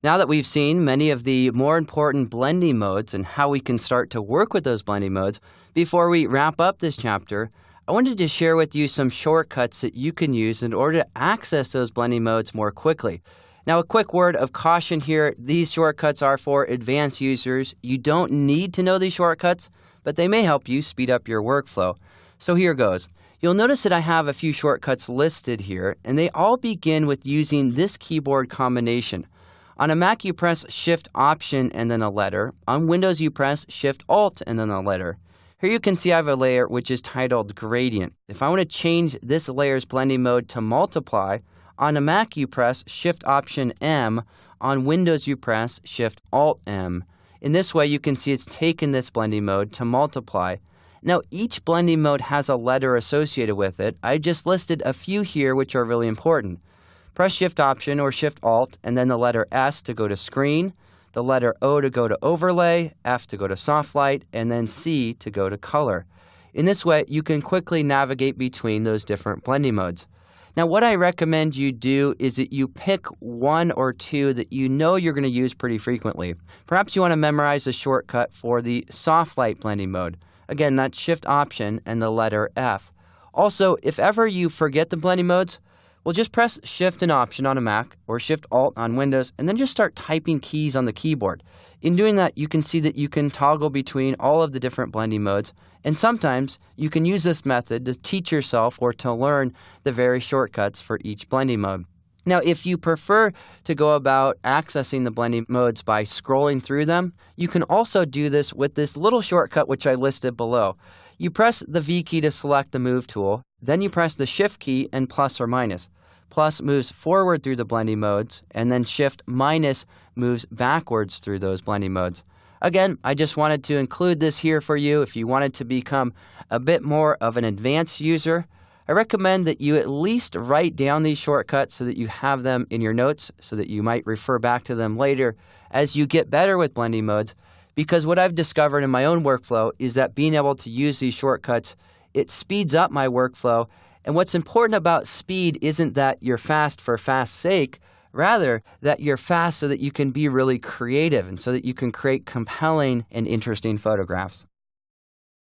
Now that we've seen many of the more important blending modes and how we can start to work with those blending modes, before we wrap up this chapter, I wanted to share with you some shortcuts that you can use in order to access those blending modes more quickly. Now, a quick word of caution here, these shortcuts are for advanced users. You don't need to know these shortcuts, but they may help you speed up your workflow. So here goes. You'll notice that I have a few shortcuts listed here, and they all begin with using this keyboard combination. On a Mac, you press Shift-Option and then a letter. On Windows, you press Shift-Alt and then a letter. Here you can see I have a layer which is titled Gradient. If I want to change this layer's blending mode to Multiply, on a Mac, you press Shift-Option-M. On Windows, you press Shift-Alt-M. In this way, you can see it's taken this blending mode to Multiply. Now, each blending mode has a letter associated with it. I just listed a few here which are really important. Press Shift-Option or Shift-Alt and then the letter S to go to Screen, the letter O to go to Overlay, F to go to Soft Light, and then C to go to Color. In this way, you can quickly navigate between those different blending modes. Now, what I recommend you do is that you pick one or two that you know you're going to use pretty frequently. Perhaps you want to memorize a shortcut for the Soft Light blending mode. Again, that's Shift-Option and the letter F. Also, if ever you forget the blending modes, well, just press Shift and Option on a Mac or Shift-Alt on Windows, and then just start typing keys on the keyboard. In doing that, you can see that you can toggle between all of the different blending modes, and sometimes you can use this method to teach yourself or to learn the various shortcuts for each blending mode. Now, if you prefer to go about accessing the blending modes by scrolling through them, you can also do this with this little shortcut which I listed below. You press the V key to select the Move tool, then you press the Shift key and plus or minus. Plus moves forward through the blending modes, and then Shift minus moves backwards through those blending modes. Again, I just wanted to include this here for you. If you wanted to become a bit more of an advanced user, I recommend that you at least write down these shortcuts so that you have them in your notes so that you might refer back to them later as you get better with blending modes. Because what I've discovered in my own workflow is that being able to use these shortcuts, it speeds up my workflow. And what's important about speed isn't that you're fast for fast's sake, rather that you're fast so that you can be really creative and so that you can create compelling and interesting photographs.